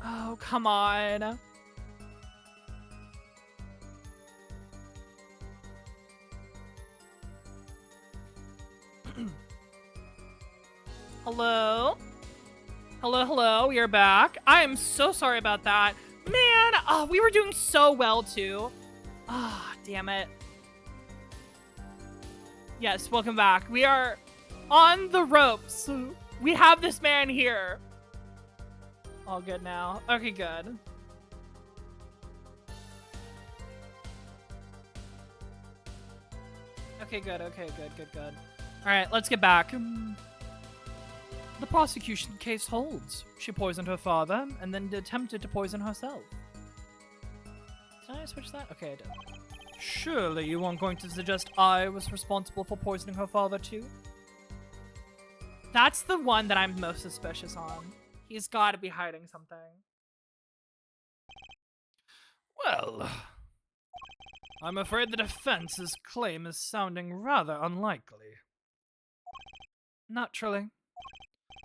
Oh, come on. Hello? Hello, hello, we are back. I am so sorry about that. Man, we were doing so well too. Damn it. Yes, welcome back. We are on the ropes. We have this man here. All good now. Okay, good. Okay, good. Okay, good. All right, let's get back. The prosecution case holds. She poisoned her father and then attempted to poison herself. Did I switch that? Okay, I did. Surely you weren't going to suggest I was responsible for poisoning her father too? That's the one that I'm most suspicious on. He's got to be hiding something. Well, I'm afraid the defense's claim is sounding rather unlikely. Naturally.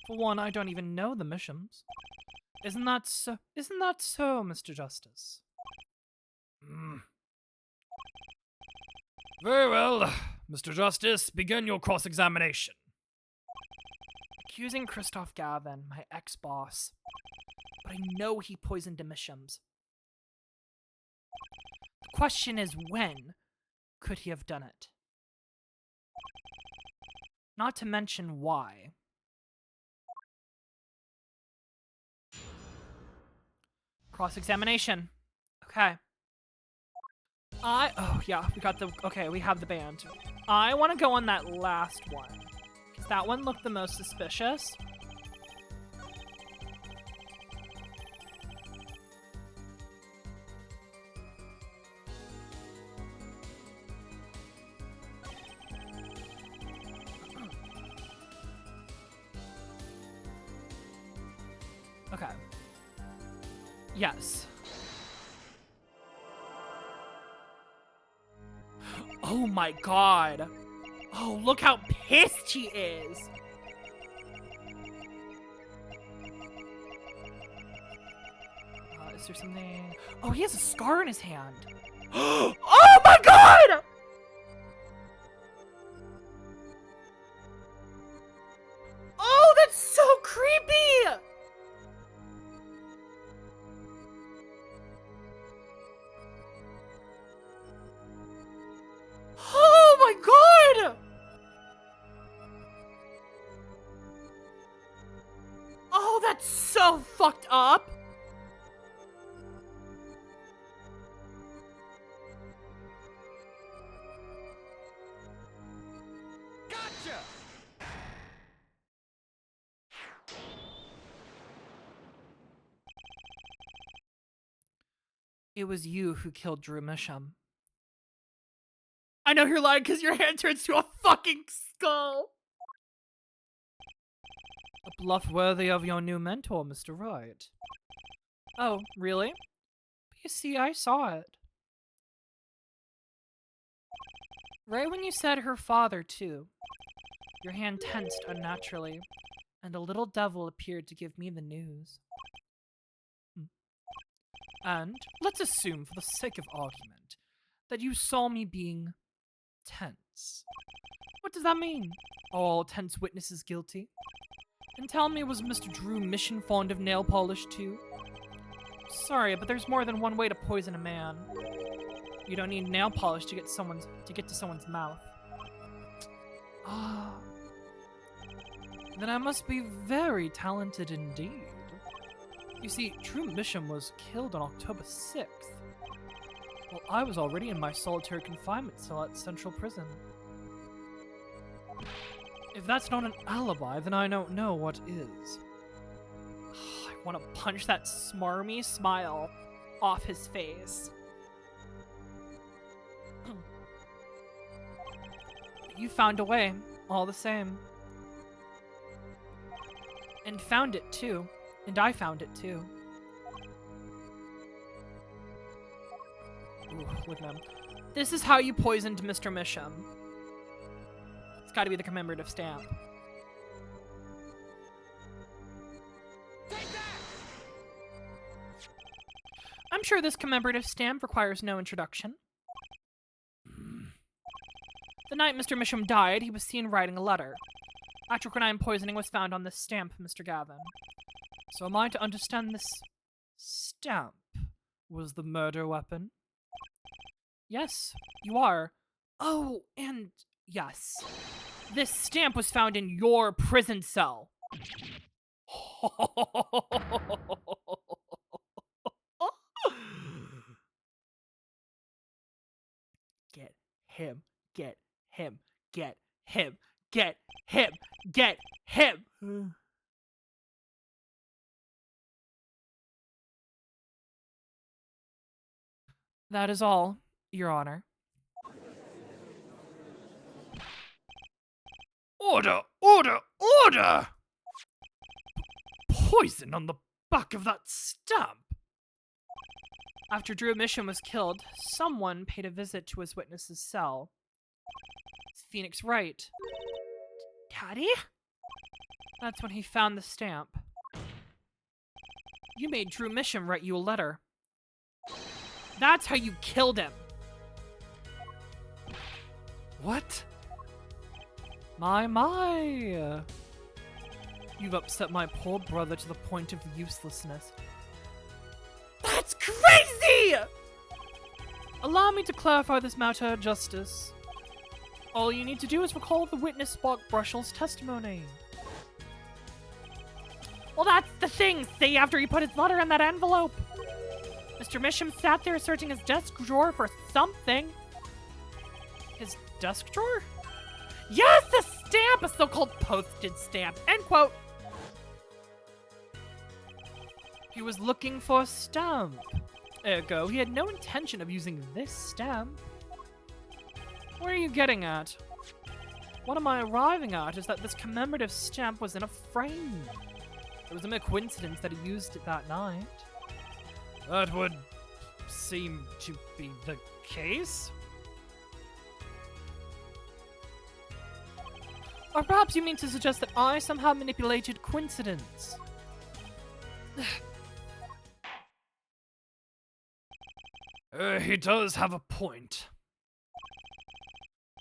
For one, I don't even know the Mishams. Isn't that so, Mr. Justice? Very well, Mr. Justice, begin your cross-examination. Accusing Kristoph Gavin, my ex-boss. But I know he poisoned the Mishams. The question is, when could he have done it? Not to mention why. Cross-examination. Okay. Oh yeah, we have the band. I want to go on that last one. Because that one looked the most suspicious. Okay. Yes. Oh my god. Oh, look how pissed he is. Is there something? Oh, he has a scar in his hand. Oh my god! Oh, that's so creepy! Oh my god! Oh, that's so fucked up! Gotcha! It was you who killed Drew Misham. I know you're lying because your hand turns to a fucking skull! A bluff worthy of your new mentor, Mr. Wright. Oh, really? But you see, I saw it. Right when you said her father, too. Your hand tensed unnaturally, and a little devil appeared to give me the news. And let's assume, for the sake of argument, that you saw me being tense. What does that mean? All tense witnesses guilty? And tell me, was Mr. Drew Mission fond of nail polish too? Sorry, but there's more than one way to poison a man. You don't need nail polish to get to someone's mouth. Ah. Then I must be very talented indeed. You see, Drew Misham was killed on October 6th. Well, I was already in my solitary confinement cell at Central Prison. If that's not an alibi, then I don't know what is. I want to punch that smarmy smile off his face. You found a way, all the same. And found it too. And I found it too. Ooh, look at him. This is how you poisoned Mr. Misham. It's gotta be the commemorative stamp. Take that! I'm sure this commemorative stamp requires no introduction. The night Mr. Misham died, he was seen writing a letter. Atrocanine poisoning was found on this stamp, Mr. Gavin. So am I to understand this stamp was the murder weapon? Yes, you are. Oh, and yes. This stamp was found in your prison cell. Get him, get him, get him, get him, get him. That is all, Your Honor. Order! Order! Order! Poison on the back of that stamp! After Drew Misham was killed, someone paid a visit to his witness's cell. Is Phoenix right? Daddy? That's when he found the stamp. You made Drew Misham write you a letter. That's how you killed him. What? My. You've upset my poor brother to the point of uselessness. That's crazy! Allow me to clarify this matter, Justice. All you need to do is recall the witness Spark Brushell's testimony. Well, that's the thing, see, after he put his letter in that envelope. Mr. Misham sat there searching his desk drawer for something. His desk drawer? Yes, the stamp! A so-called postage stamp. End quote. He was looking for a stamp. Ergo, he had no intention of using this stamp. What are you getting at? What am I arriving at is that this commemorative stamp was in a frame. It was a mere coincidence that he used it that night. That would seem to be the case. Or perhaps you mean to suggest that I somehow manipulated coincidence. He does have a point.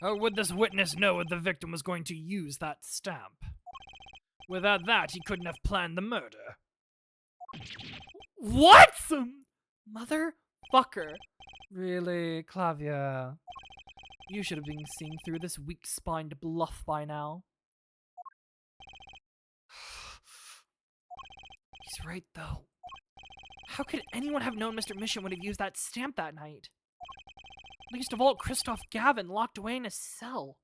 How would this witness know the victim was going to use that stamp? Without that, he couldn't have planned the murder. What? Motherfucker. Really, Clavia? You should have been seeing through this weak-spined bluff by now. He's right, though. How could anyone have known Mr. Misham would have used that stamp that night? Least of all, Kristoph Gavin locked away in his cell.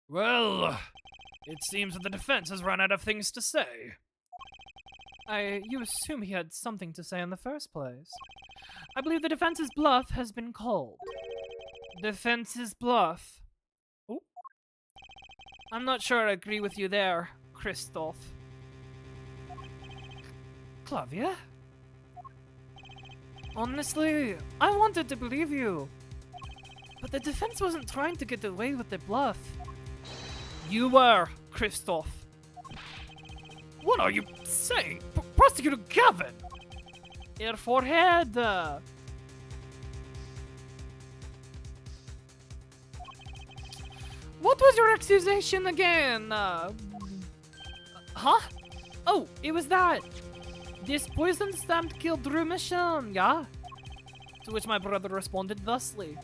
Well, it seems that the defense has run out of things to say. You assume he had something to say in the first place. I believe the defense's bluff has been called. Defense's bluff? Oh. I'm not sure I agree with you there, Kristoph. Clavia? Honestly, I wanted to believe you. But the defense wasn't trying to get away with the bluff. You were, Kristoph. What are you saying? Prosecutor Gavin! Your forehead! What was your accusation again? Huh? Oh, it was that. This poison stamp killed Drew Misham, yeah? To which my brother responded thusly.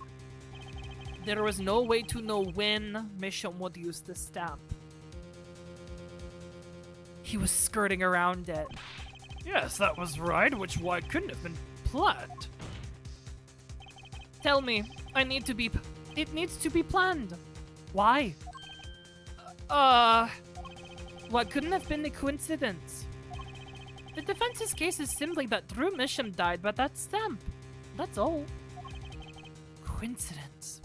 There was no way to know when Misham would use the stamp. He was skirting around it. Yes, that was right, which why couldn't have been planned. Tell me, it needs to be planned. Why? What couldn't have been a coincidence? The defense's case is simply that Drew Misham died by that stamp. That's all. Coincidence.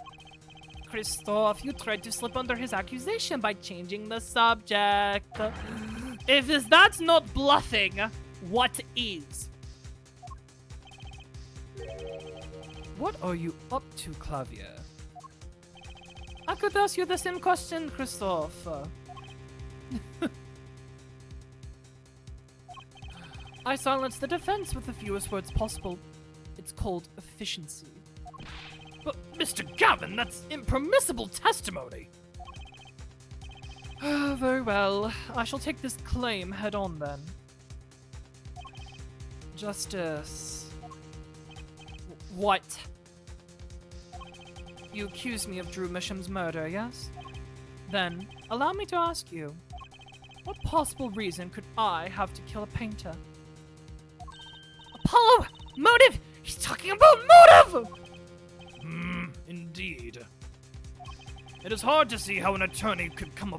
Kristoph, you tried to slip under his accusation by changing the subject. If that's not bluffing, what is? What are you up to, Clavia? I could ask you the same question, Kristoph. I silenced the defense with the fewest words possible. It's called efficiency. But, Mr. Gavin, that's impermissible testimony! Very well. I shall take this claim head on then. Justice. What? You accuse me of Drew Misham's murder, yes? Then, allow me to ask you, what possible reason could I have to kill a painter? Apollo! Motive! He's talking about motive! Indeed. It is hard to see how an attorney could come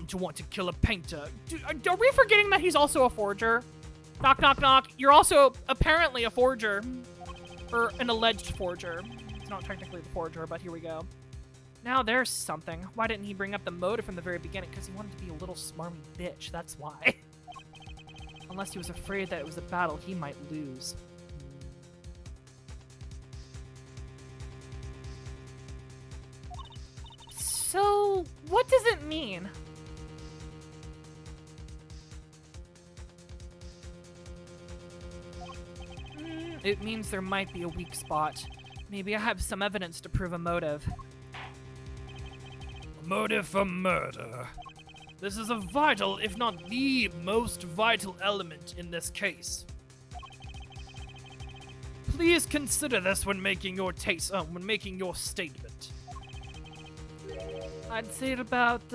to want to kill a painter. Are we forgetting that he's also a forger? Knock, knock, knock. You're also apparently a forger. Or an alleged forger. He's not technically the forger, but here we go. Now there's something. Why didn't he bring up the motive from the very beginning? Because he wanted to be a little smarmy bitch, that's why. Unless he was afraid that it was a battle he might lose. So, what does it mean? It means there might be a weak spot. Maybe I have some evidence to prove a motive. A motive for murder. This is a vital, if not the most vital element in this case. Please consider this when making your statement. I'd say it about,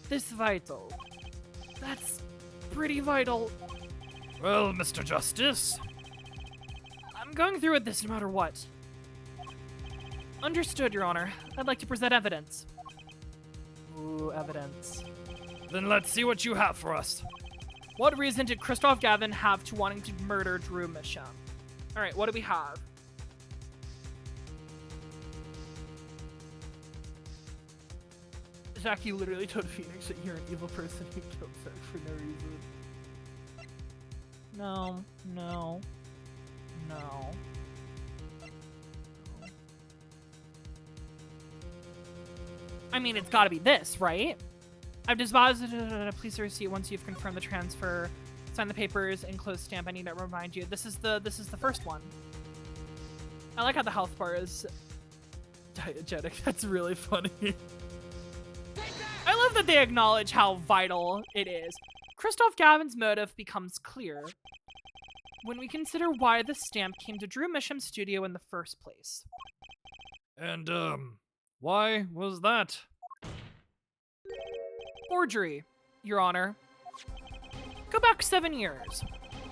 this vital. That's pretty vital. Well, Mr. Justice. I'm going through with this no matter what. Understood, Your Honor. I'd like to present evidence. Ooh, evidence. Then let's see what you have for us. What reason did Kristoph Gavin have to wanting to murder Drew Misham? Alright, what do we have? Zach, you literally told Phoenix that you're an evil person who killed Zach for no reason. No, no, no. I mean, it's gotta be this, right? I've deposited a police receipt once you've confirmed the transfer. Sign the papers, enclosed stamp. I need to remind you. This is the first one. I like how the health bar is diegetic. That's really funny. I love that they acknowledge how vital it is. Kristoph Gavin's motive becomes clear when we consider why the stamp came to Drew Misham's studio in the first place. And, why was that? Forgery, Your Honor. Go back 7 years.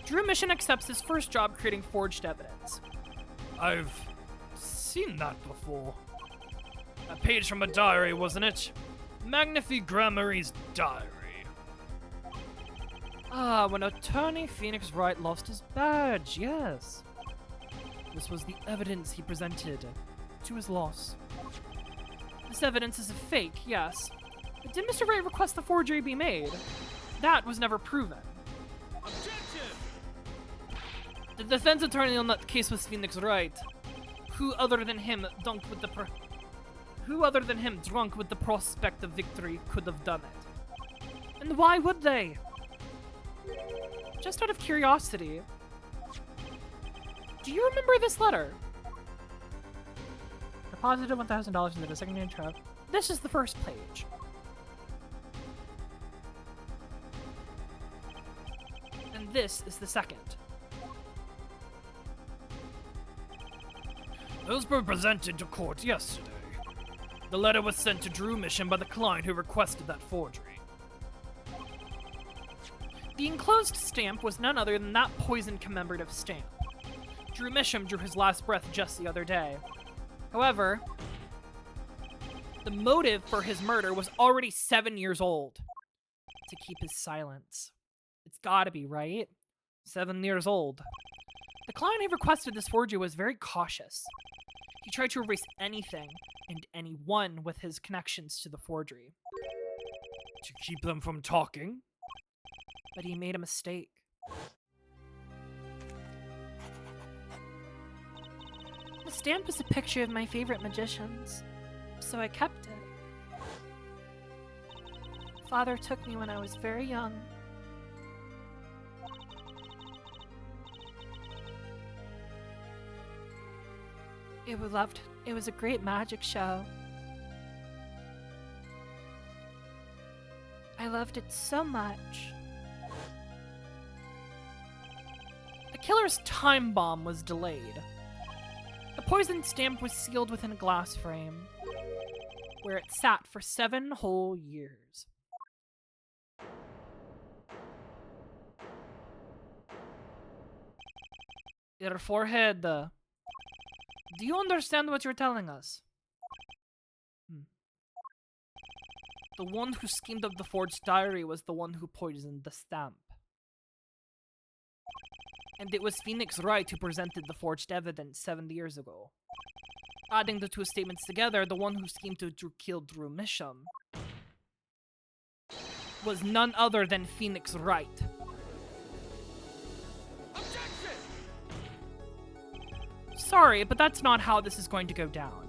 Drew Misham accepts his first job creating forged evidence. I've seen that before. A page from a diary, wasn't it? Magnifi Grammary's diary. Ah, when attorney Phoenix Wright lost his badge, yes. This was the evidence he presented to his loss. This evidence is a fake, yes. But did Mr. Wright request the forgery be made? That was never proven. Objection! The defense attorney on that case was Phoenix Wright. Who other than him, drunk with the prospect of victory, could have done it? And why would they? Just out of curiosity. Do you remember this letter? Deposited $1,000 into the second-hand truck. This is the first page. And this is the second. Those were presented to court yesterday. The letter was sent to Drew Misham by the client who requested that forgery. The enclosed stamp was none other than that poison commemorative stamp. Drew Misham drew his last breath just the other day. However, the motive for his murder was already 7 years old. To keep his silence. It's gotta be, right? 7 years old. The client who requested this forgery was very cautious. He tried to erase anything and anyone with his connections to the forgery. To keep them from talking? But he made a mistake. The stamp is a picture of my favorite magicians, so I kept it. Father took me when I was very young. It was a great magic show. I loved it so much. The killer's time bomb was delayed. The poison stamp was sealed within a glass frame, where it sat for 7 whole years. Your forehead, do you understand what you're telling us? The one who schemed up the forged diary was the one who poisoned the stamp. And it was Phoenix Wright who presented the forged evidence 7 years ago. Adding the two statements together, the one who schemed to kill Drew Misham was none other than Phoenix Wright. Objection! Sorry, but that's not how this is going to go down.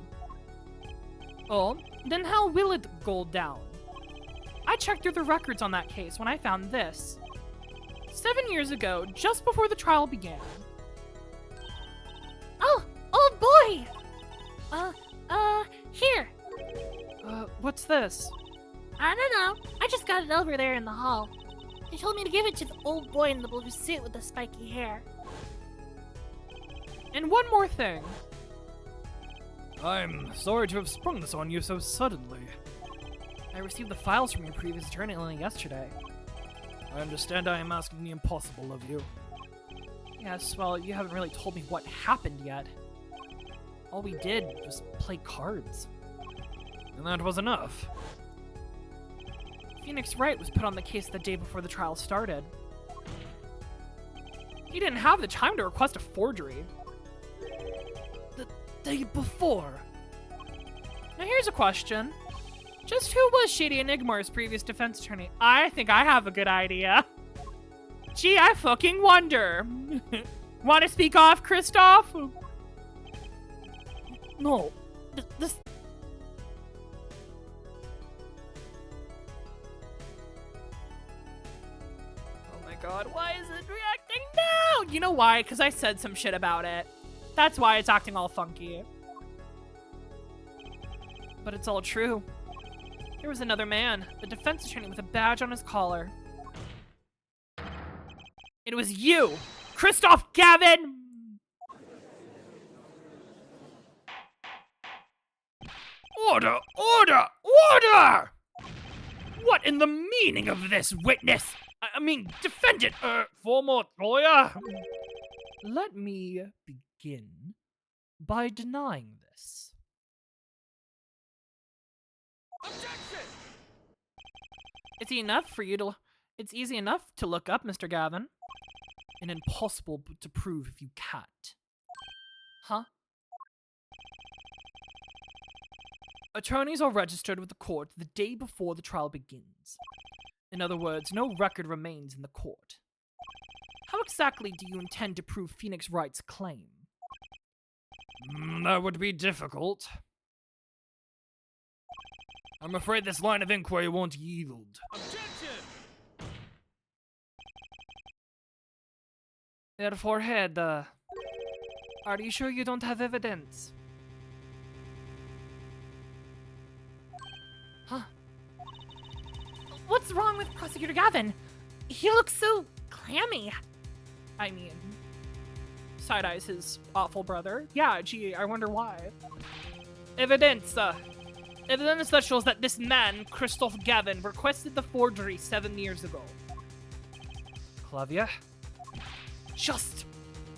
Oh, then how will it go down? I checked through the records on that case when I found this. 7 years ago, just before the trial began. Oh, old boy! Here. What's this? I don't know. I just got it over there in the hall. They told me to give it to the old boy in the blue suit with the spiky hair. And one more thing. I'm sorry to have sprung this on you so suddenly. I received the files from your previous attorney only yesterday. I understand I am asking the impossible of you. Yes, well, you haven't really told me what happened yet. All we did was play cards. And that was enough. Phoenix Wright was put on the case the day before the trial started. He didn't have the time to request a forgery. The day before? Now here's a question. Just who was Shady Enigmar's previous defense attorney? I think I have a good idea. Gee, I fucking wonder. Want to speak off, kristoph? No. This... Oh my god, why is it reacting now? You know why? Because I said some shit about it. That's why it's acting all funky. But it's all true. There was another man, the defense attorney with a badge on his collar. It was you, Kristoph Gavin! Order! Order! Order! What in the meaning of this, witness? I mean, defendant, former lawyer? Let me begin by denying this. Objection! It's easy enough to look up, Mr. Gavin. And impossible to prove if you can't. Huh? Attorneys are registered with the court the day before the trial begins. In other words, no record remains in the court. How exactly do you intend to prove Phoenix Wright's claim? That would be difficult. I'm afraid this line of inquiry won't yield. Objection! Your forehead, are you sure you don't have evidence? Huh? What's wrong with Prosecutor Gavin? He looks so clammy. I mean, Side-Eye's his awful brother. Yeah, gee, I wonder why. Evidence that shows that this man, Kristoph Gavin, requested the forgery 7 years ago. Clavia? Just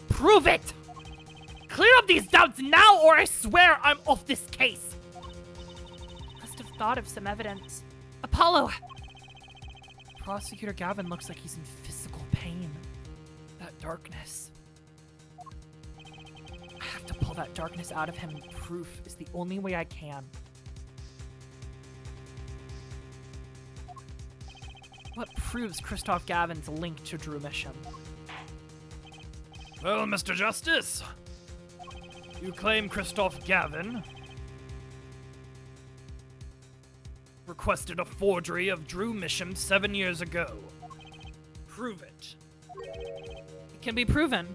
prove it! Clear up these doubts now, or I swear I'm off this case! Must have thought of some evidence. Apollo! Prosecutor Gavin looks like he's in physical pain. That darkness. I have to pull that darkness out of him, and proof is the only way I can. What proves Kristoph Gavin's link to Drew Misham? Well, Mr. Justice, you claim Kristoph Gavin requested a forgery of Drew Misham 7 years ago. Prove it. It can be proven.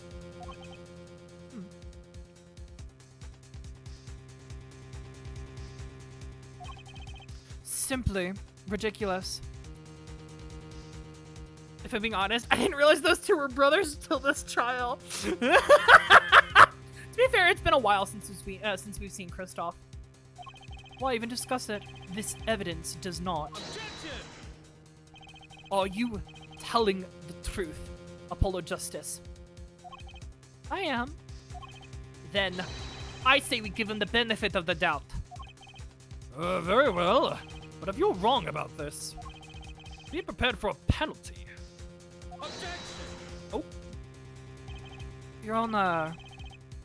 simply ridiculous. If I'm being honest, I didn't realize those two were brothers until this trial. To be fair, it's been a while since we've seen Kristoph. Why even discuss it? This evidence does not. Objection! Are you telling the truth, Apollo Justice? I am. Then, I say we give him the benefit of the doubt. Very well. But if you're wrong about this, be prepared for a penalty. Objection! Oh. Your Honor,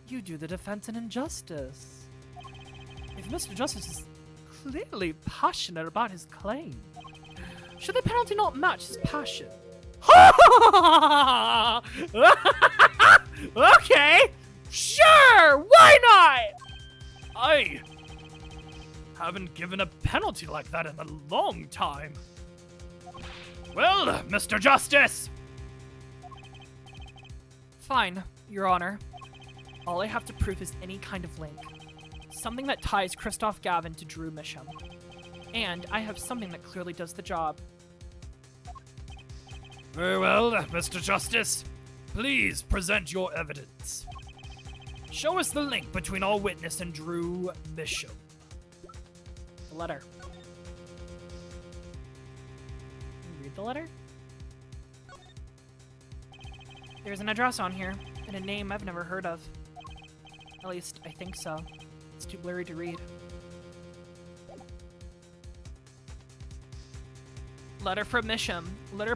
you do the defense an injustice. If Mr. Justice is clearly passionate about his claim, should the penalty not match his passion? Okay, sure, why not? I haven't given a penalty like that in a long time. Well, Mr. Justice! Fine, Your Honor. All I have to prove is any kind of link. Something that ties Kristoph Gavin to Drew Misham. And I have something that clearly does the job. Very well, Mr. Justice. Please present your evidence. Show us the link between our witness and Drew Misham. The letter. Can you read the letter? There's an address on here, and a name I've never heard of. At least, I think so. It's too blurry to read. Letter from Misham. Letter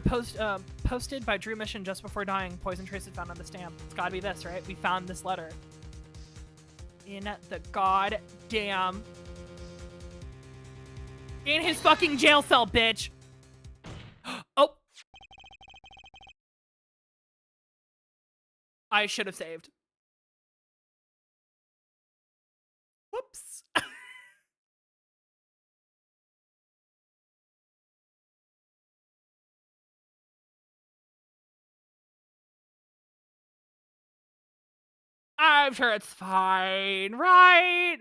posted by Drew Misham just before dying. Poison traces found on the stamp. It's gotta be this, right? We found this letter. In the goddamn... in his fucking jail cell, bitch! Oh! I should have saved. Whoops. I'm sure it's fine, right?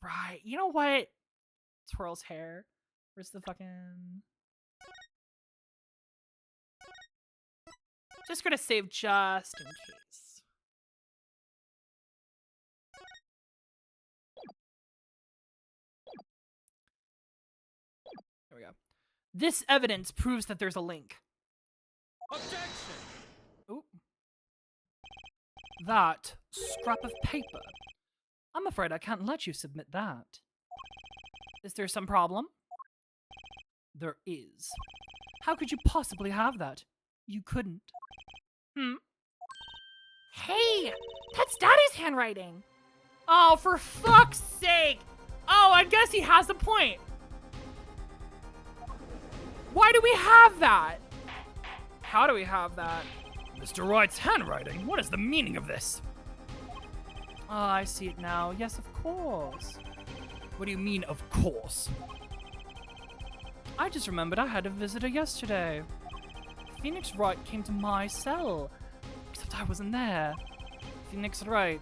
Right. You know what? Twirl's hair. Where's the fucking... Just gonna save just in case. There we go. This evidence proves that there's a link. Objection! Oop. That scrap of paper. I'm afraid I can't let you submit that. Is there some problem? There is. How could you possibly have that? You couldn't. Hey, that's Daddy's handwriting. Oh, for fuck's sake. Oh, I guess he has a point. Why do we have that? How do we have that? Mr. Wright's handwriting? What is the meaning of this? Oh, I see it now. Yes, of course. What do you mean, of course? I just remembered I had a visitor yesterday. Phoenix Wright came to my cell. Except I wasn't there. Phoenix Wright.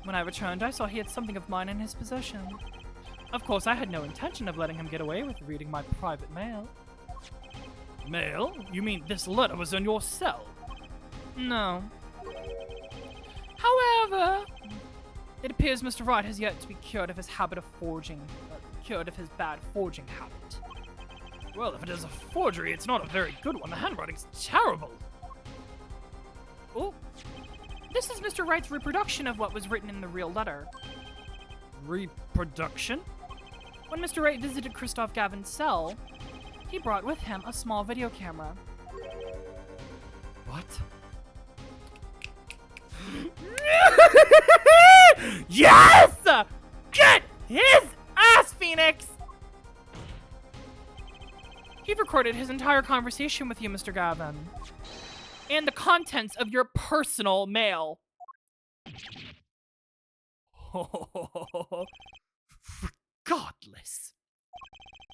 When I returned, I saw he had something of mine in his possession. Of course, I had no intention of letting him get away with reading my private mail. Mail? You mean this letter was in your cell? No. However, it appears Mr. Wright has yet to be cured of his habit of forging. Cured of his bad forging habit. Well, if it is a forgery, it's not a very good one. The handwriting's terrible. Oh, this is Mr. Wright's reproduction of what was written in the real letter. Reproduction? When Mr. Wright visited Kristoph Gavin's cell, he brought with him a small video camera. What? Yes! Get his ass, Phoenix! He recorded his entire conversation with you, Mr. Gavin. And the contents of your personal mail. Regardless.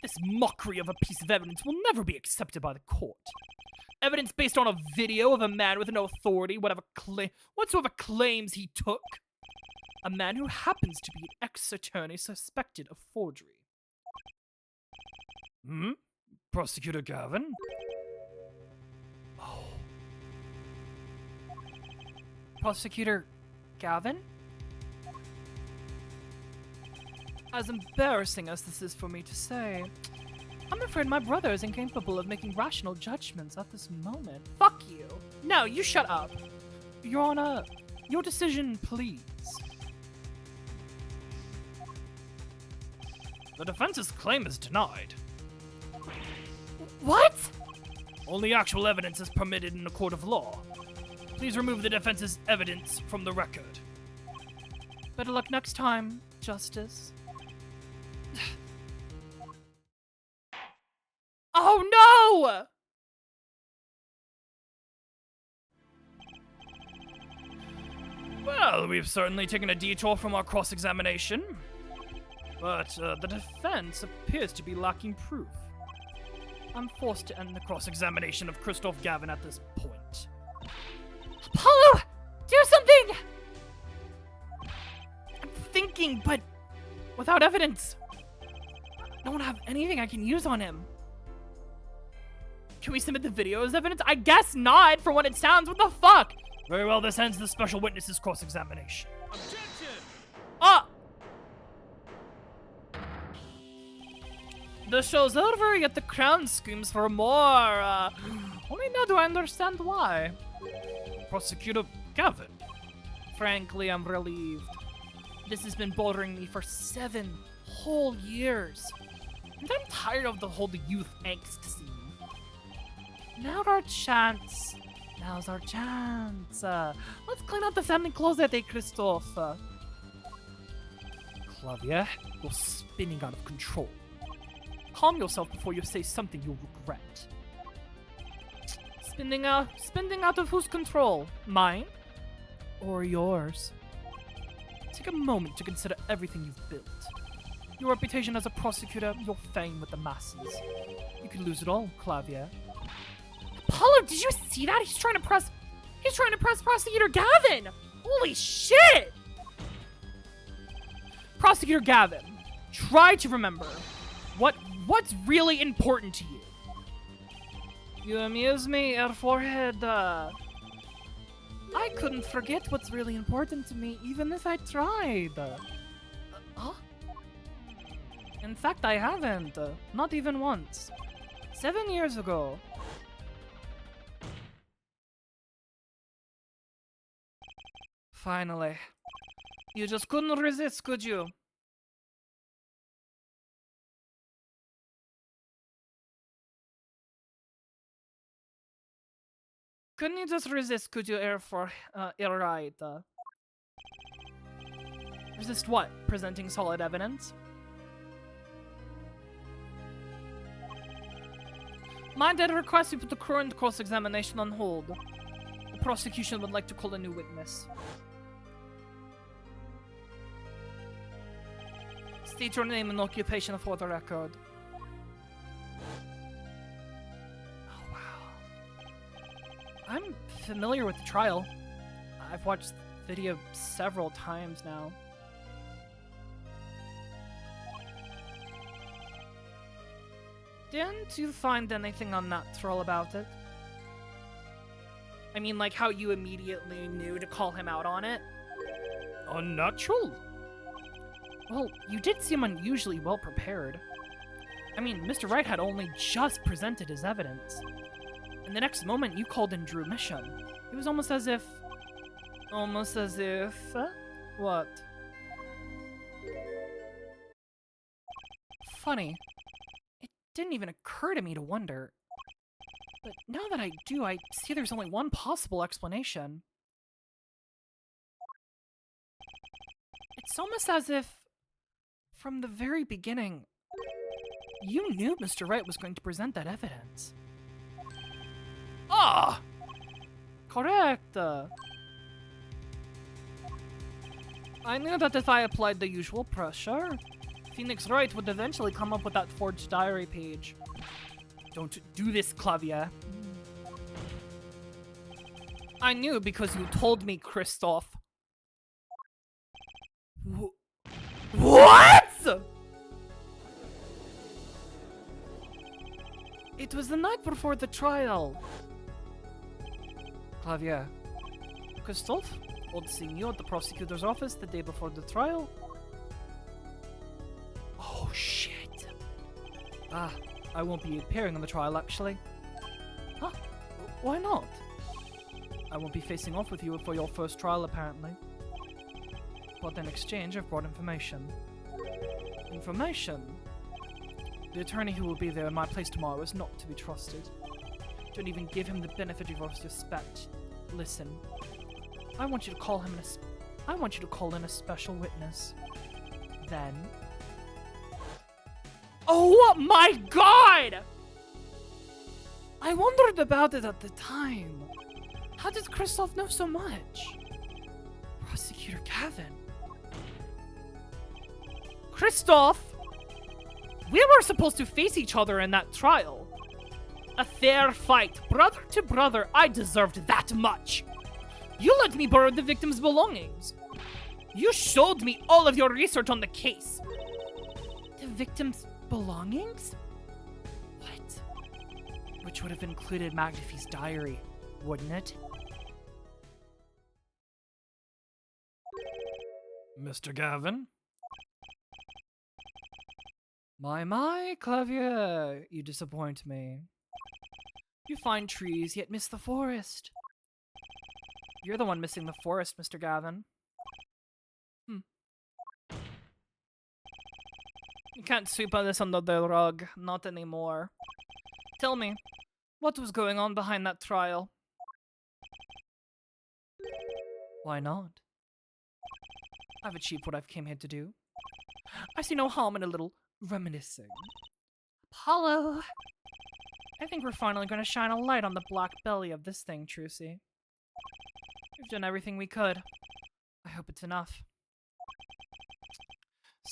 This mockery of a piece of evidence will never be accepted by the court. Evidence based on a video of a man with no authority, whatsoever claims he took. A man who happens to be an ex-attorney suspected of forgery. Hmm? Prosecutor Gavin? Oh. Prosecutor Gavin? As embarrassing as this is for me to say, I'm afraid my brother is incapable of making rational judgments at this moment. Fuck you! No, you shut up! Your Honor, your decision, please. The defense's claim is denied. What? Only actual evidence is permitted in a court of law. Please remove the defense's evidence from the record. Better luck next time, Justice. Oh no! Well, we've certainly taken a detour from our cross-examination. But the defense appears to be lacking proof. I'm forced to end the cross-examination of Kristoph Gavin at this point. Apollo! Do something! I'm thinking, but without evidence, I don't have anything I can use on him. Can we submit the video as evidence? I guess not, for what it sounds. What the fuck? Very well, this ends the special witness's cross-examination. Objection! Ah! The show's over, yet the crown screams for more. Only now do I understand why. Prosecutor Gavin. Frankly, I'm relieved. This has been bothering me for 7 whole years. And I'm tired of the whole youth angst scene. Now's our chance. Now's our chance. Let's clean out the family closet, Kristoph. Clavier, you're spinning out of control. Calm yourself before you say something you'll regret. Spinning out of whose control? Mine? Or yours? Take a moment to consider everything you've built. Your reputation as a prosecutor, your fame with the masses. You could lose it all, Clavier. Apollo, did you see that? He's trying to press Prosecutor Gavin! Holy shit! Prosecutor Gavin, try to remember what's really important to you. You amuse me, Air Forehead. I couldn't forget what's really important to me, even if I tried. Huh? In fact, I haven't. Not even once. 7 years ago. Finally. You just couldn't resist, could you? Couldn't you just resist, could you, Air right? Resist what? Presenting solid evidence? Mind that request you put the current cross-examination on hold. The prosecution would like to call a new witness. State your name and occupation for the record. Oh, wow. I'm familiar with the trial. I've watched the video several times now. Didn't you find anything unnatural about it? I mean, like how you immediately knew to call him out on it? Unnatural? Well, you did seem unusually well prepared. I mean, Mr. Wright had only just presented his evidence. And the next moment, you called in Drew Mission. It was almost as if... What? Funny. It didn't even occur to me to wonder. But now that I do, I see there's only one possible explanation. It's almost as if, from the very beginning, you knew Mr. Wright was going to present that evidence. Ah! Correct. I knew that if I applied the usual pressure, Phoenix Wright would eventually come up with that forged diary page. Don't do this, Clavier. I knew because you told me, Kristoph. What? It was the night before the trial. Clavier. Kristoph, old seeing you at the prosecutor's office the day before the trial. Oh, shit. I won't be appearing on the trial, actually. Huh? Why not? I won't be facing off with you for your first trial, apparently. But in exchange, I've brought information. Information? The attorney who will be there in my place tomorrow is not to be trusted. Don't even give him the benefit of your respect. Listen, I want you to call in a special witness. Then... Oh my god! I wondered about it at the time. How did Kristoph know so much? Prosecutor Gavin. Kristoph! We were supposed to face each other in that trial. A fair fight, brother to brother. I deserved that much. You let me borrow the victim's belongings. You showed me all of your research on the case. The victim's belongings? What? Which would have included McAfee's diary, wouldn't it? Mr. Gavin? My, Clavier, you disappoint me. You find trees, yet miss the forest. You're the one missing the forest, Mr. Gavin. You can't sweep this under the rug, not anymore. Tell me, what was going on behind that trial? Why not? I've achieved what I've came here to do. I see no harm in a little reminiscing. Apollo! I think we're finally going to shine a light on the black belly of this thing, Trucy. We've done everything we could. I hope it's enough.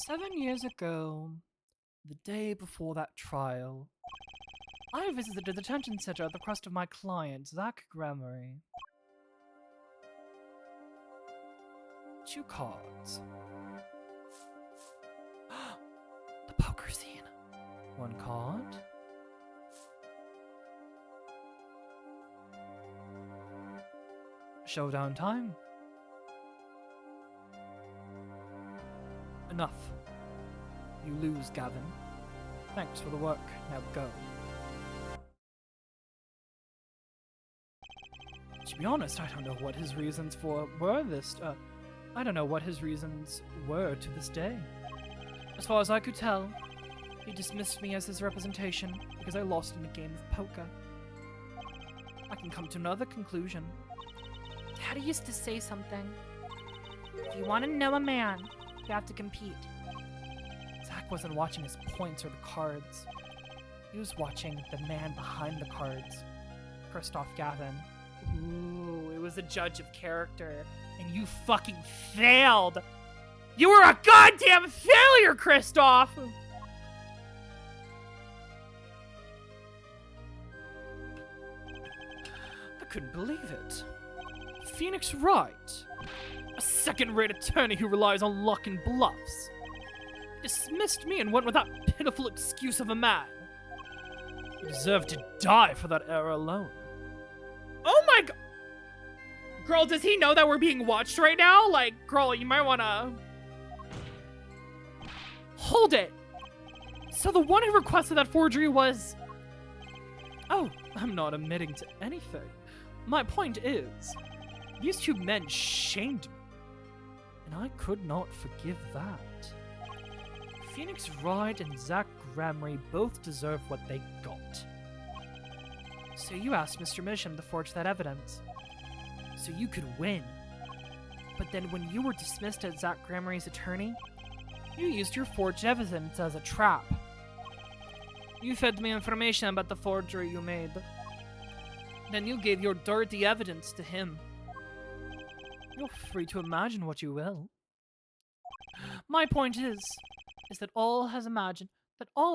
7 years ago, the day before that trial, I visited the detention center at the request of my client, Zach Gramery. 2 cards. The poker scene. 1 card. Showdown time. Enough. You lose, Gavin. Thanks for the work. Now go. To be honest, I don't know what his reasons I don't know what his reasons were to this day. As far as I could tell, he dismissed me as his representation because I lost in a game of poker. I can come to another conclusion. Daddy used to say something. If you want to know a man, you have to compete. Zach wasn't watching his points or the cards. He was watching the man behind the cards, Kristoph Gavin. Ooh, it was a judge of character, and you fucking failed! You were a goddamn failure, Kristoph! I couldn't believe it. Phoenix Wright. A second-rate attorney who relies on luck and bluffs. Dismissed me and went with that pitiful excuse of a man. He deserved to die for that error alone. Oh my god! Girl, does he know that we're being watched right now? Like, girl, you might wanna... Hold it! So the one who requested that forgery was... Oh, I'm not admitting to anything. My point is, these 2 men shamed me, and I could not forgive that. Phoenix Wright and Zach Gramery both deserve what they got. So you asked Mr. Misham to forge that evidence, so you could win. But then when you were dismissed as Zach Gramery's attorney, you used your forged evidence as a trap. You fed me information about the forgery you made. Then you gave your dirty evidence to him. You're free to imagine what you will. My point is that all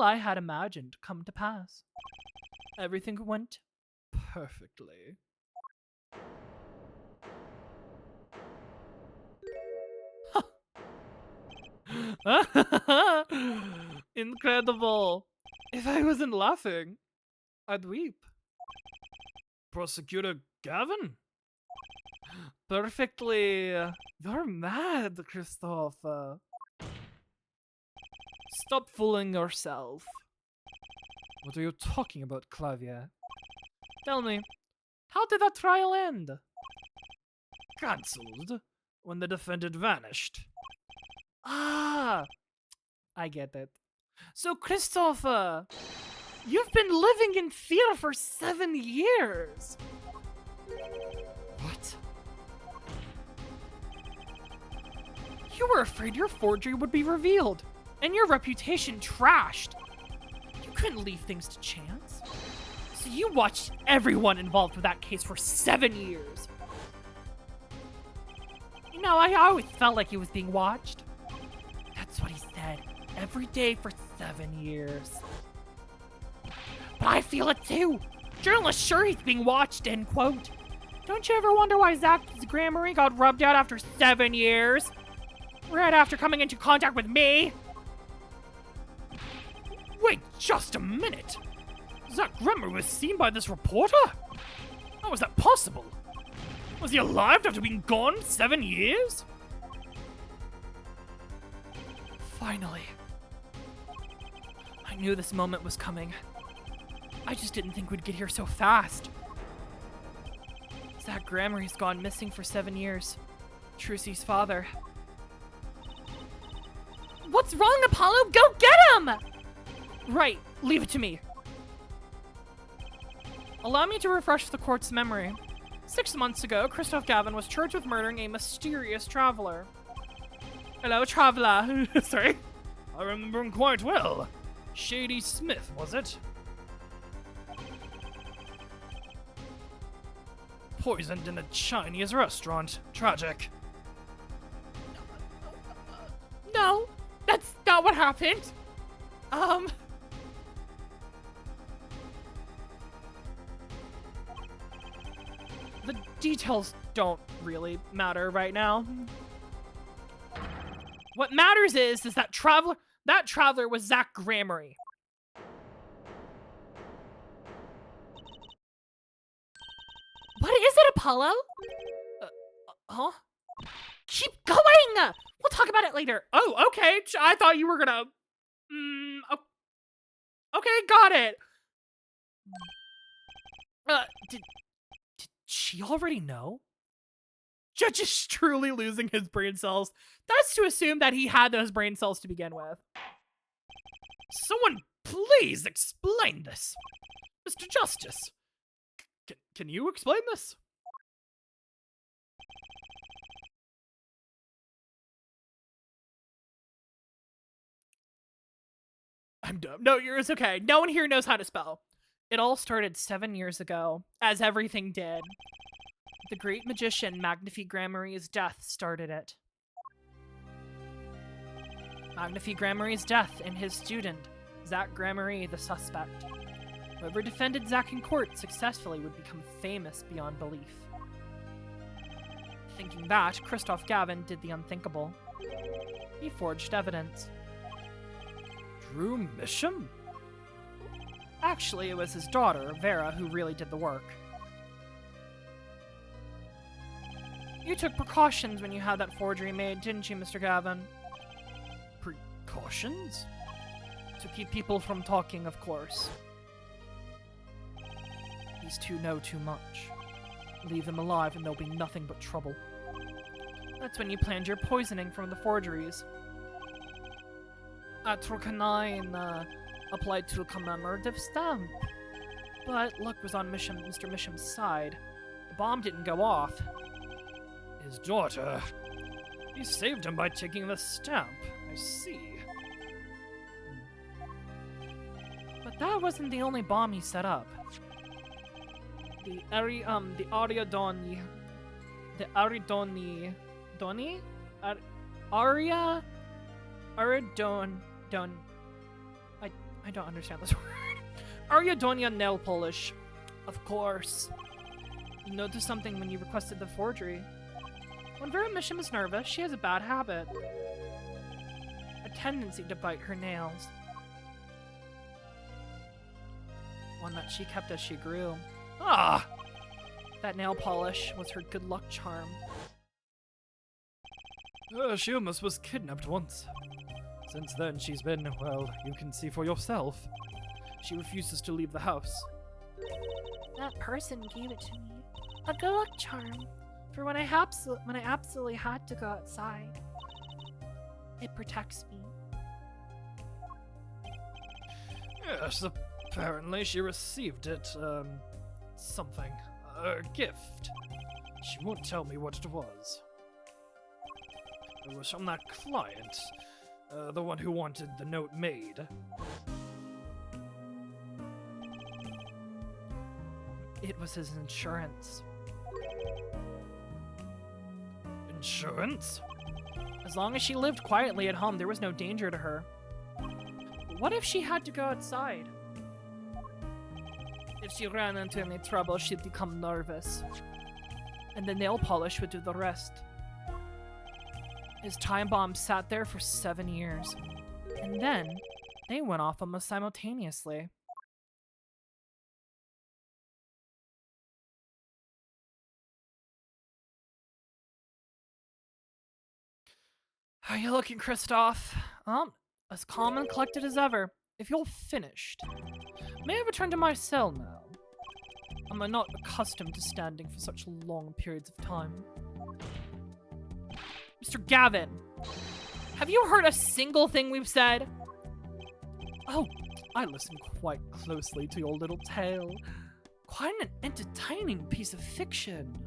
I had imagined come to pass. Everything went perfectly. Incredible. If I wasn't laughing, I'd weep. Prosecutor Gavin? Perfectly. You're mad, Kristoph. Stop fooling yourself. What are you talking about, Clavier? Tell me, how did that trial end? Cancelled when the defendant vanished. Ah, I get it. So, Kristoph, you've been living in fear for 7 years. What? You were afraid your forgery would be revealed, and your reputation trashed. You couldn't leave things to chance. So you watched everyone involved with that case for 7 years. You know, I always felt like he was being watched. That's what he said, every day for 7 years. But I feel it too. Journalists sure he's being watched, end quote. Don't you ever wonder why Zach's grammar got rubbed out after 7 years? Right after coming into contact with me? Wait just a minute! Zach Grammer was seen by this reporter? How was that possible? Was he alive after being gone 7 years? Finally. I knew this moment was coming. I just didn't think we'd get here so fast. Zach Grammy's gone missing for 7 years. Trucy's father. What's wrong, Apollo? Go get him! Right, leave it to me. Allow me to refresh the court's memory. 6 months ago, Kristoph Gavin was charged with murdering a mysterious traveler. Hello, traveler. Sorry. I remember him quite well. Shady Smith, was it? Poisoned in a Chinese restaurant. Tragic. No, that's not what happened. The details don't really matter right now. What matters is that traveler was Zach Grammary. What is it, Apollo? Huh? Keep going! We'll talk about it later. Oh, okay. I thought you were gonna... Okay, got it. Did she already know? Judge is truly losing his brain cells. That's to assume that he had those brain cells to begin with. Someone please explain this. Mr. Justice, can you explain this? I'm dumb. No, it's okay. No one here knows how to spell. It all started 7 years ago, as everything did. The great magician Magnifi Grammary's death started it. Magnifi Grammary's death and his student, Zach Grammary, the suspect. Whoever defended Zach in court successfully would become famous beyond belief. Thinking that, Kristoph Gavin did the unthinkable. He forged evidence. Drew Misham? Actually, it was his daughter, Vera, who really did the work. You took precautions when you had that forgery made, didn't you, Mr. Gavin? Precautions? To keep people from talking, of course. These two know too much. Leave them alive and there'll be nothing but trouble. That's when you planned your poisoning from the forgeries. Atrocanine applied to a commemorative stamp. But luck was on Mr. Misham's side. The bomb didn't go off. His daughter. He saved him by taking the stamp. I see. But that wasn't the only bomb he set up. The Ariadoni... The Aridoni... Doni? Aria... Aridon... I don't understand this word. Ariadonia nail polish. Of course. You noticed something when you requested the forgery. When Vera Misham is nervous, she has a bad habit. A tendency to bite her nails. One that she kept as she grew. Ah! That nail polish was her good luck charm. She almost was kidnapped once. Since then, she's been, well, you can see for yourself. She refuses to leave the house. That person gave it to me. A good luck charm. For when I absolutely had to go outside. It protects me. Yes, apparently she received it, something. A gift. She won't tell me what it was. It was from that client. The one who wanted the note made. It was his insurance. Insurance? As long as she lived quietly at home, there was no danger to her. But what if she had to go outside? If she ran into any trouble, she'd become nervous. And the nail polish would do the rest. His time bomb sat there for 7 years. And then, they went off almost simultaneously. How are you looking, Kristoph? As calm and collected as ever. If you're finished, may I return to my cell now? I'm not accustomed to standing for such long periods of time. Mr. Gavin, have you heard a single thing we've said? Oh, I listened quite closely to your little tale. Quite an entertaining piece of fiction.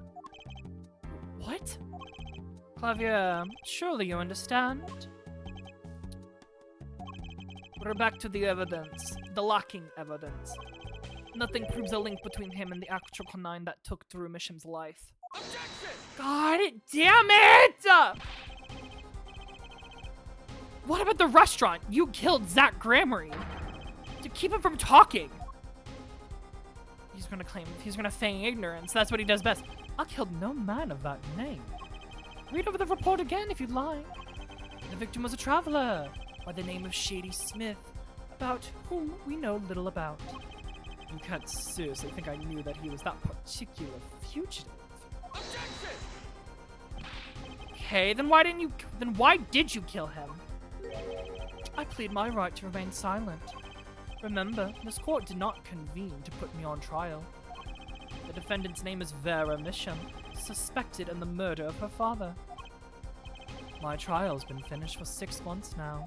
What? Clavier, surely you understand? We're back to the evidence. The lacking evidence. Nothing proves a link between him and the actual K9 that took Drew Misham's life. Objection! God damn it! What about the restaurant? You killed Zach Gramery to keep him from talking. He's gonna feign ignorance. That's what he does best. I killed no man of that name. Read over the report again if you'd like. The victim was a traveler by the name of Shady Smith, about whom we know little about. You can't seriously think I knew that he was that particular fugitive. Objection! Okay, then why did you kill him? I plead my right to remain silent. Remember, this court did not convene to put me on trial. The defendant's name is Vera Misham, suspected in the murder of her father. My trial's been finished for 6 months now.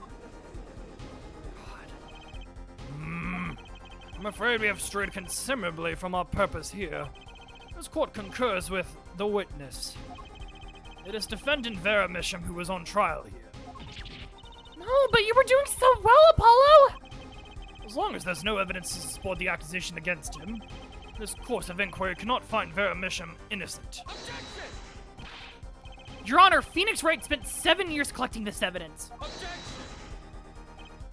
I'm afraid we have strayed considerably from our purpose here. This court concurs with the witness. It is defendant Vera Misham who was on trial here. No, but you were doing so well, Apollo! As long as there's no evidence to support the accusation against him, this course of inquiry cannot find Vera Misham innocent. Objection! Your Honor, Phoenix Wright spent 7 years collecting this evidence. Objection!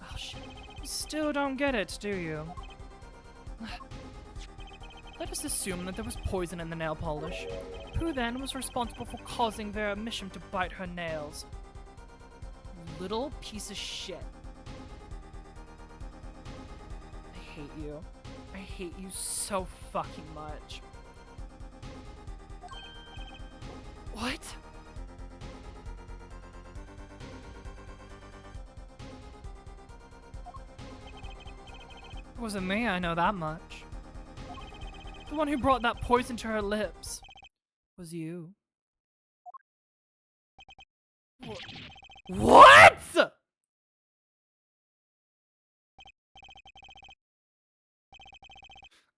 Oh shit. You still don't get it, do you? Let us assume that there was poison in the nail polish. Who then was responsible for causing Vera Misham to bite her nails? Little piece of shit. I hate you. I hate you so fucking much. What? It wasn't me, I know that much. The one who brought that poison to her lips was you. What?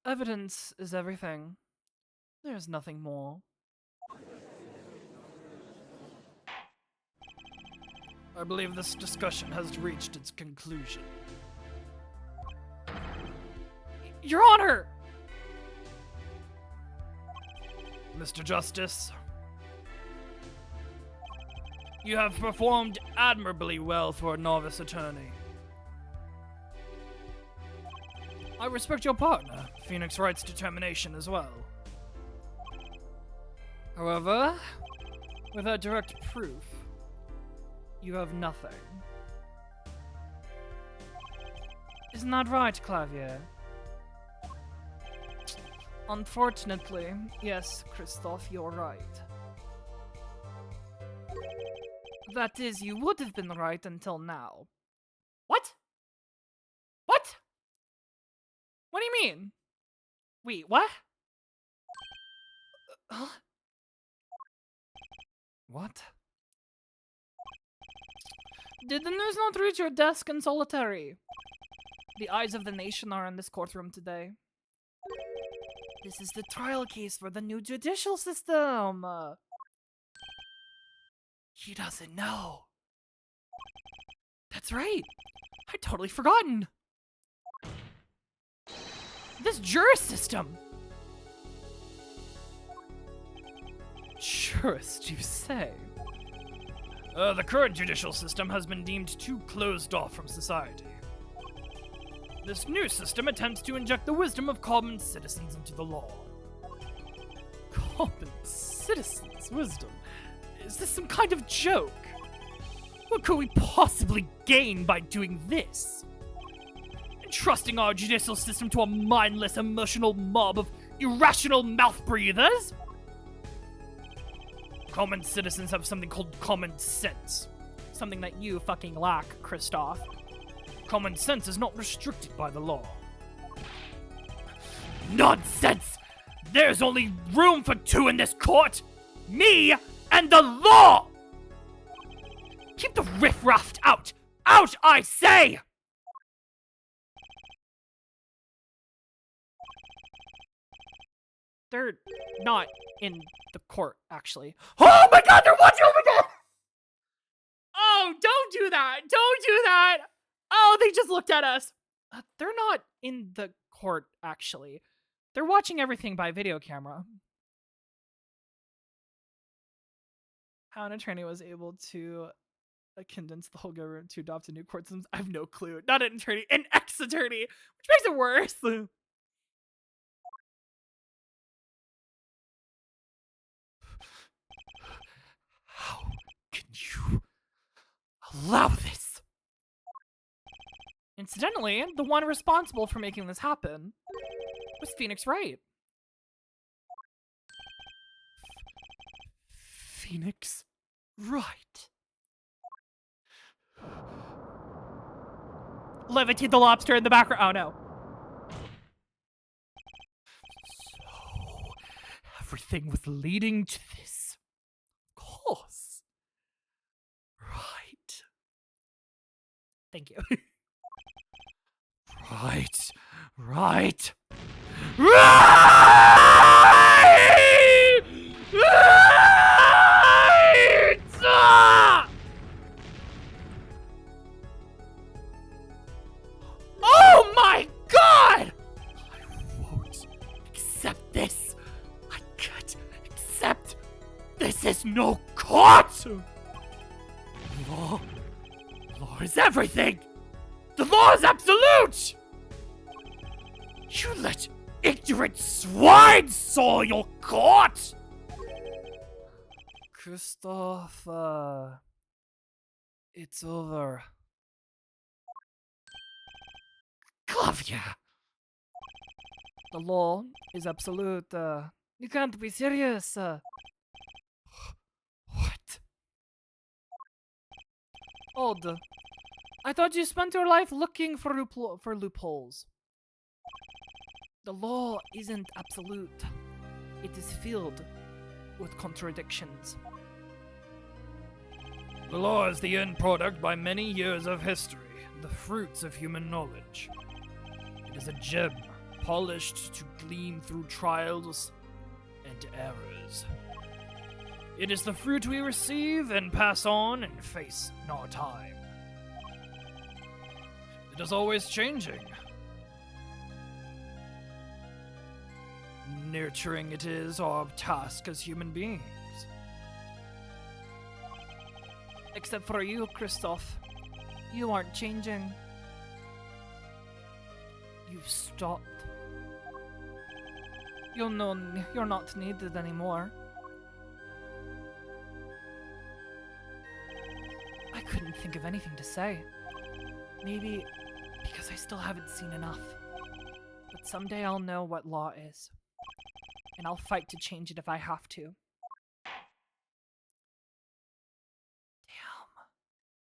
Evidence is everything. There's nothing more. I believe this discussion has reached its conclusion. Your Honor! Mr. Justice, you have performed admirably well for a novice attorney. I respect your partner, Phoenix Wright's determination as well. However, without direct proof, you have nothing. Isn't that right, Clavier? Unfortunately, yes, kristoph, you're right. That is, you would have been right until now. What? What? What do you mean? Wait, what? Huh? What? Did the news not reach your desk in solitary? The eyes of the nation are in this courtroom today. This is the trial case for the new judicial system. He doesn't know. That's right. I'd totally forgotten. This juris system. Jurist, you say? The current judicial system has been deemed too closed off from society. This new system attempts to inject the wisdom of common citizens into the law. Common citizens' wisdom? Is this some kind of joke? What could we possibly gain by doing this? Entrusting our judicial system to a mindless, emotional mob of irrational mouth breathers? Common citizens have something called common sense. Something that you fucking lack, kristoph. Common sense is not restricted by the law. Nonsense! There's only room for two in this court! Me and the law! Keep the riffraff out! Out, I say! They're not in the court, actually. Oh my god, they're watching over there! Oh, don't do that! Don't do that! Oh, they just looked at us! They're not in the court, actually. They're watching everything by video camera. How an attorney was able to condense the whole government to adopt a new court system, I have no clue. Not an attorney, an ex-attorney, which makes it worse. How can you allow this? Incidentally, the one responsible for making this happen was Phoenix Wright. Phoenix Wright. Levitate the lobster in the background. Oh no. So, everything was leading to this. Of course. Right. Thank you. Right. Right. Right! Right! Ah! Oh my god! I won't accept this. I can't accept. This is no court! Law. Law is everything! The law is absolute! You let ignorant swine soil your court! Kristoph, it's over. Klavya! The law is absolute, you can't be serious, What? Odd. I thought you spent your life looking for loopholes. The law isn't absolute. It is filled with contradictions. The law is the end product by many years of history, the fruits of human knowledge. It is a gem, polished to gleam through trials and errors. It is the fruit we receive and pass on and face in our time. It is always changing. Nurturing it is our task as human beings. Except for you, kristoph. You aren't changing. You've stopped. You're not needed anymore. I couldn't think of anything to say. Maybe because I still haven't seen enough. But someday I'll know what law is. and I'll fight to change it if I have to.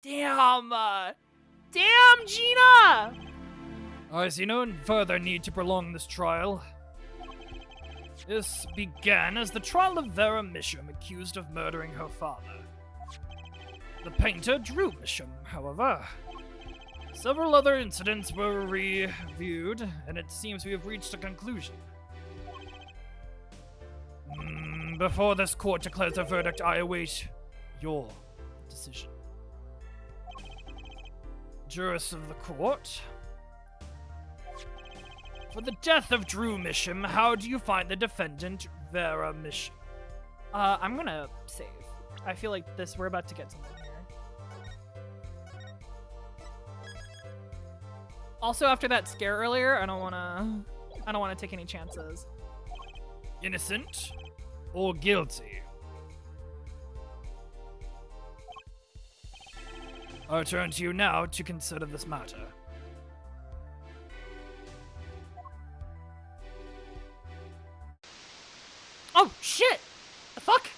Damn! Damn, Gina! I see no further need to prolong this trial. This began as the trial of Vera Misham, accused of murdering her father. The painter Drew Misham, however. Several other incidents were reviewed, and it seems we have reached a conclusion. Before this court declares a verdict, I await your decision. Jurists of the court. For the death of Drew Misham, how do you find the defendant, Vera Misham? I'm gonna save. I feel like we're about to get something here. Also, after that scare earlier, I don't wanna take any chances. Innocent or guilty? I turn to you now to consider this matter. Oh, shit! The fuck?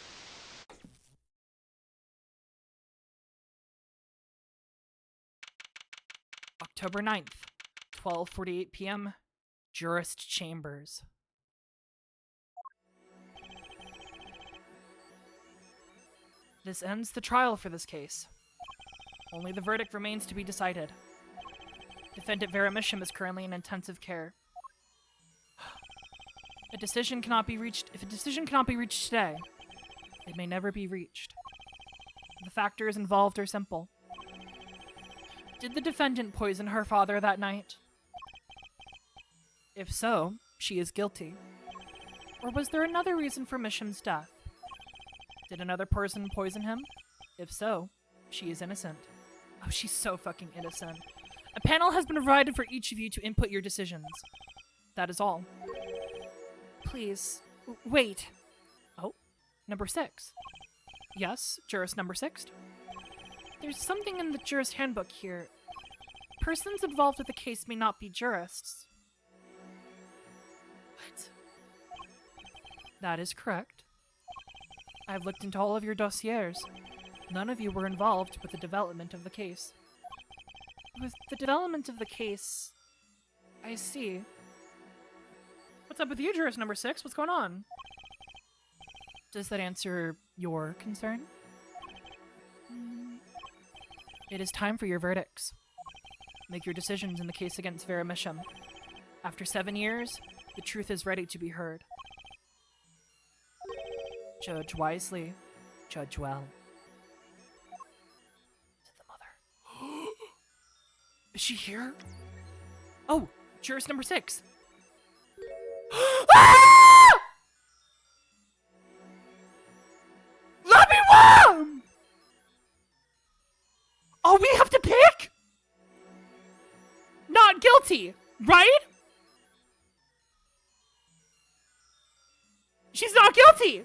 October 9th, 12:48 p.m., Jurist Chambers. This ends the trial for this case. Only the verdict remains to be decided. Defendant Vera Misham is currently in intensive care. If a decision cannot be reached today, it may never be reached. The factors involved are simple. Did the defendant poison her father that night? If so, she is guilty. Or was there another reason for Misham's death? Did another person poison him? If so, she is innocent. Oh, she's so fucking innocent. A panel has been provided for each of you to input your decisions. That is all. Please, wait. Oh, number 6. Yes, jurist number 6. There's something in the jurist handbook here. Persons involved with the case may not be jurists. What? That is correct. I've looked into all of your dossiers. None of you were involved with the development of the case. With the development of the case, I see. What's up with you, jurist number 6? What's going on? Does that answer your concern? It is time for your verdicts. Make your decisions in the case against Vera Misham. After 7 years, the truth is ready to be heard. Judge wisely, judge well. Is it the mother? Is she here? Oh, jurist number 6. Ah! Let me warm! Oh, we have to pick? Not guilty, right? She's not guilty!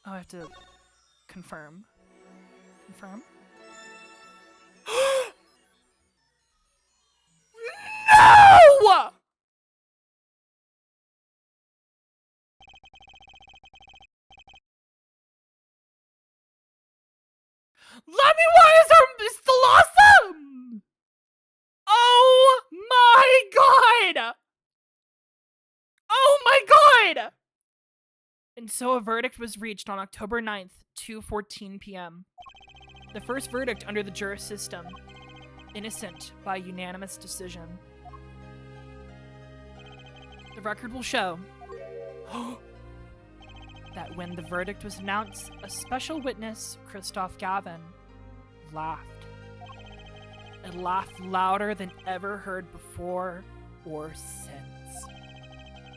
Oh, I have to confirm. Confirm? No! is still awesome! Oh my god! Oh my god! And so a verdict was reached on October 9th, 2:14 p.m. The first verdict under the juris system. Innocent by unanimous decision. The record will show that when the verdict was announced, a special witness, Kristoph Gavin, laughed. A laugh louder than ever heard before or since.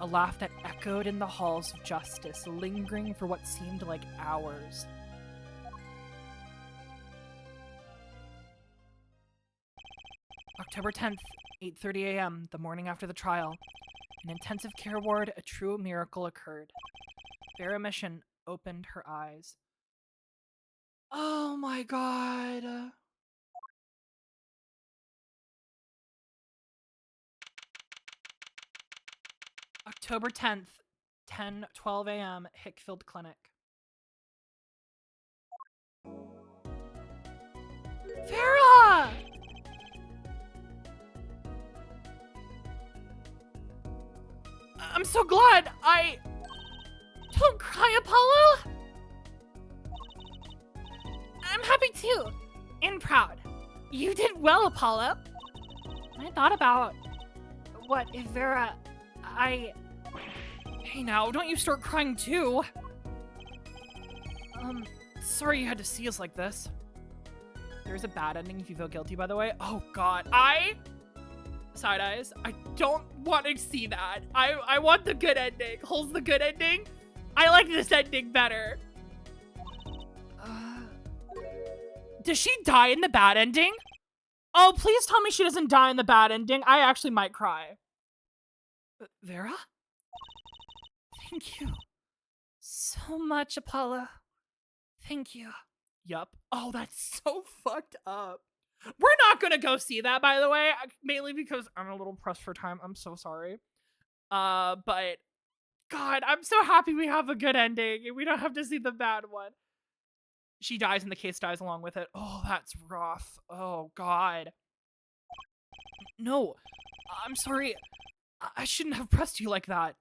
A laugh that echoed in the halls of justice, lingering for what seemed like hours. October 10th, 8:30 a.m., the morning after the trial. In intensive care ward, a true miracle occurred. Vera Misham opened her eyes. Oh my god. October 10th, 10:12 a.m. Hickfield Clinic. Vera! I'm so glad Don't cry, Apollo! I'm happy too. And proud. You did well, Apollo. I thought about what if Vera... Hey now, don't you start crying too. Sorry you had to see us like this. There's a bad ending if you feel guilty, by the way. Oh god, side eyes. I don't want to see that. I want the good ending. Holds the good ending. I like this ending better. Does she die in the bad ending? Oh, please tell me she doesn't die in the bad ending. I actually might cry. Vera? Thank you so much, Apollo. Thank you. Yup. Oh, that's so fucked up. We're not gonna go see that, by the way, mainly because I'm a little pressed for time. I'm so sorry. But God, I'm so happy we have a good ending and we don't have to see the bad one. She dies and the case dies along with it. Oh, that's rough. Oh, God. No, I'm sorry. I shouldn't have pressed you like that.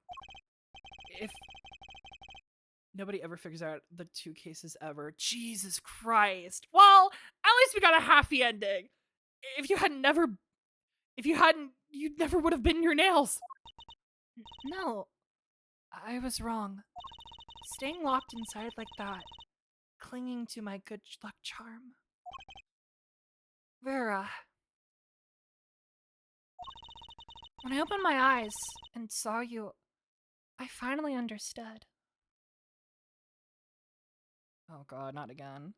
If nobody ever figures out the two cases ever. Jesus Christ. Well, at least we got a happy ending. If you hadn't, you never would have bitten your nails. No, I was wrong. Staying locked inside like that, clinging to my good luck charm. Vera. When I opened my eyes and saw you, I finally understood. Oh God, not again.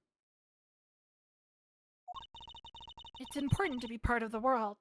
It's important to be part of the world.